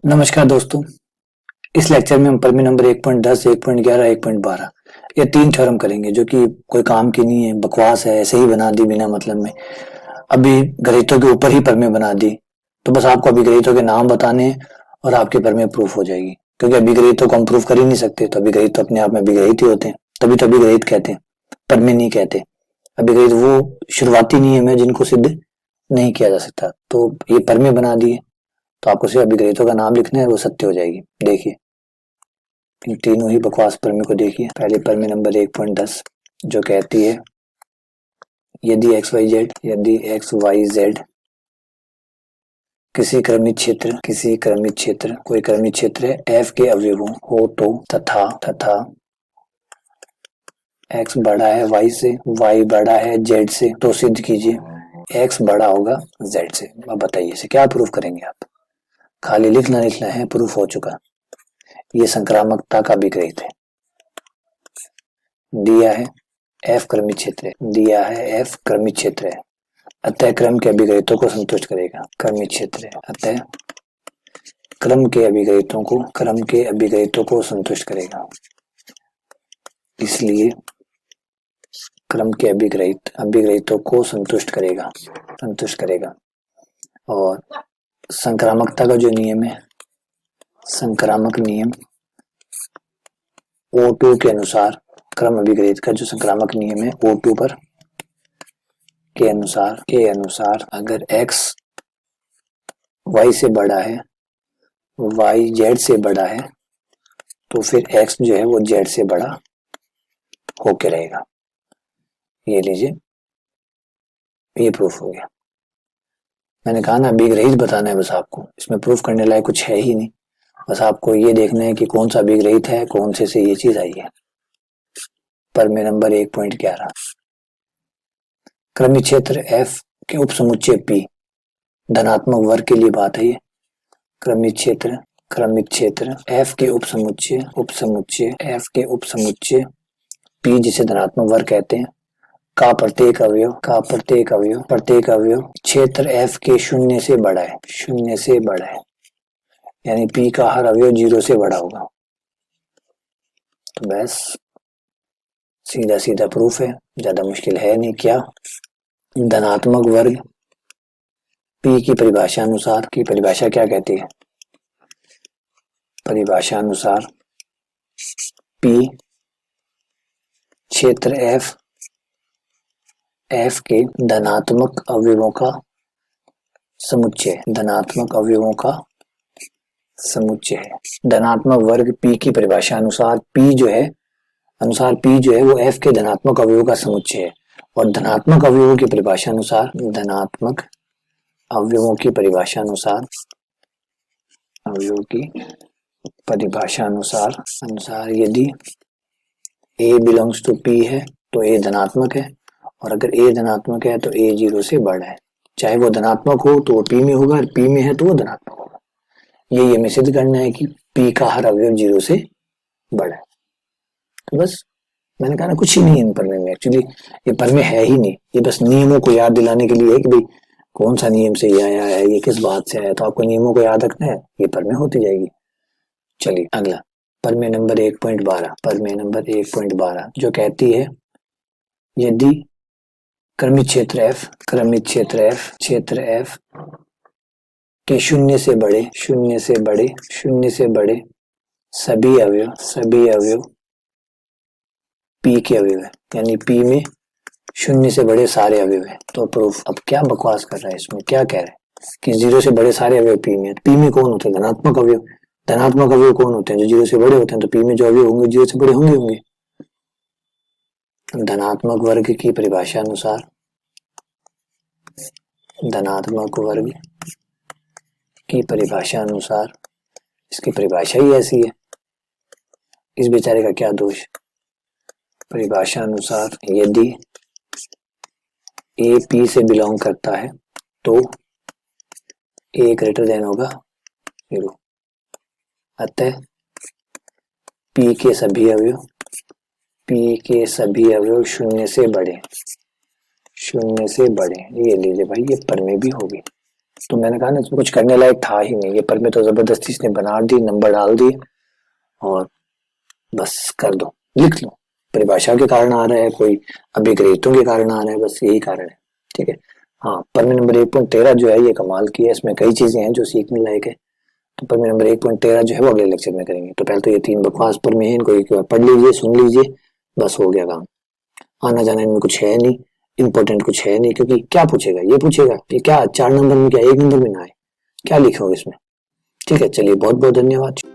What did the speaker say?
नमस्कार दोस्तों। इस लेक्चर में हम प्रमेय नंबर 1.10, 1.11, 1.12 ये 3 थ्योरम करेंगे जो कि कोई काम की नहीं है, बकवास है, ऐसे ही बना दी बिना मतलब में। अभी गणितों के ऊपर ही प्रमेय बना दी, तो बस आपको अभी गणितों के नाम बताने हैं और आपके प्रमेय प्रूफ हो जाएगी। क्योंकि अभी गणितों को हम प्रूफ कर ही नहीं सकते, तो अभी गणित तो अपने आप में अभिगणित ही होते हैं, तभी तो अभिगणित कहते हैं, प्रमेय नहीं कहते। अभिगणित वो शुरुआती नियम है जिनको सिद्ध नहीं किया जा सकता, तो ये प्रमेय बना दिए, तो आपको सिर्फ अभिगणितों का नाम लिखना है, वो सत्य हो जाएगी। देखिए इन तीनों ही बकवास प्रमेय को देखिए। पहले प्रमेय नंबर 1.10 जो कहती है यदि एक्स वाई जेड किसी क्रमित क्षेत्र कोई क्रमित क्षेत्र है एफ के अवयवों हो तो तथा एक्स बड़ा है वाई से, वाई बड़ा है जेड से, तो सिद्ध कीजिए एक्स बड़ा होगा जेड से। अब बताइए इसे क्या प्रूफ करेंगे आप? खाली लिखना है, प्रूफ हो चुका। ये संक्रामकता का विपरीत है। दिया है एफ क्रमित क्षेत्र है, अतः क्रम के अभिगणितों को संतुष्ट करेगा। क्रमित क्षेत्र है अतः क्रम के अभिगणितों को संतुष्ट करेगा, इसलिए क्रम के अभिगणितों को संतुष्ट करेगा। और संक्रामकता का जो नियम है, संक्रामक नियम O2 के अनुसार, क्रम अभिगणित का जो संक्रामक नियम है O2 पर के अनुसार अगर x y से बड़ा है, y z से बड़ा है, तो फिर x जो है वो z से बड़ा होके रहेगा। ये लीजिए, ये प्रूफ हो गया। मैंने कहा ना अभिगणित बताना है बस आपको, इसमें प्रूफ करने लायक कुछ है ही नहीं। बस आपको ये देखना है कि कौन सा अभिगणित है, कौन से ये चीज आई है। प्रमेय नंबर 1.11 क्रमित क्षेत्र F के उपसमुच्चय P धनात्मक वर्ग के लिए बात है। ये क्रमित क्षेत्र F के उपसमुच्चय P जिसे धनात्मक वर्ग कहते हैं का प्रत्येक अवयव क्षेत्र F के शून्य से बड़ा है, यानी P का हर अवयव 0 से बड़ा होगा। तो बस सीधा प्रूफ है, ज्यादा मुश्किल है नहीं। क्या धनात्मक वर्ग P की परिभाषा अनुसार, की परिभाषा क्या कहती है? परिभाषा अनुसार P क्षेत्र F के धनात्मक अवयवों का समुच्चय है। धनात्मक वर्ग P की परिभाषा अनुसार P जो है वो F के धनात्मक अवयवों का समुच्चय है। और धनात्मक अवयवों की परिभाषा अनुसार यदि A बिलोंग्स टू P है तो A धनात्मक है, और अगर A धनात्मक है तो A 0 से बड़ा है। चाहे वो धनात्मक हो तो वो P में होगा, और P में है तो वो धनात्मक होगा। ये हमें सिद्ध करना है कि P का हर अवयव 0 से बड़ा है। तो बस मैंने कहा ना कुछ ही नहीं है इन प्रमेय में। एक्चुअली ये प्रमेय है ही नहीं, ये बस नियमों को याद दिलाने के लिए है कि भाई कौन सा नियम से ये आया है, ये किस बात से आया, तो आपको नियमों को याद रखना है, ये प्रमेय होती जाएगी। चलिए अगला प्रमेय नंबर 1.12 जो कहती है यदि क्रमित क्षेत्र F के शून्य से बड़े सभी अवयव P के अवयव है, यानी P में शून्य से बड़े सारे अवयव है, तो प्रूफ। अब क्या बकवास कर रहा है इसमें, क्या कह रहा है कि 0 से बड़े सारे अवयव P में। P में कौन होते हैं? धनात्मक अवयव कौन होते हैं? जो 0 से बड़े होते हैं। तो P में जो अवयव होंगे 0 से बड़े होंगे। धनात्मक वर्ग की परिभाषा अनुसार इसकी परिभाषा ही ऐसी है, इस बेचारे का क्या दोष। परिभाषा अनुसार यदि A P से बिलोंग करता है तो A ग्रेटर देन होगा 0, अतः P के सभी अवयव शून्य से बड़े। ये लीजिए भाई, ये प्रमेय भी होगी। तो मैंने कहा ना इसमें कुछ करने लायक था ही नहीं, ये पर में तो जबरदस्ती इसने बना दी, नंबर डाल दिए और बस कर दो, लिख लो। परिभाषा के कारण आ रहा है, कोई अभिग्रहितों के कारण आ रहा है, बस यही कारण है। ठीक है। हाँ, परमे नंबर 1.13 जो है ये कमाल की है, इसमें कई चीजें हैं जो सीखने लायक है। तो परमे नंबर 1.13 जो है वो अगले लेक्चर में करेंगे। तो पहले तो ये 3 बकवास परमे हैं, इनको एक बार पढ़ लीजिए, सुन लीजिए, बस हो गया काम। आना जाना इनमें कुछ है नहीं, इंपॉर्टेंट कुछ है नहीं, क्योंकि क्या पूछेगा, ये पूछेगा कि क्या 4 नंबर में, क्या 1 नंबर में ना आए, क्या लिखोगे इसमें। ठीक है, चलिए बहुत बहुत धन्यवाद।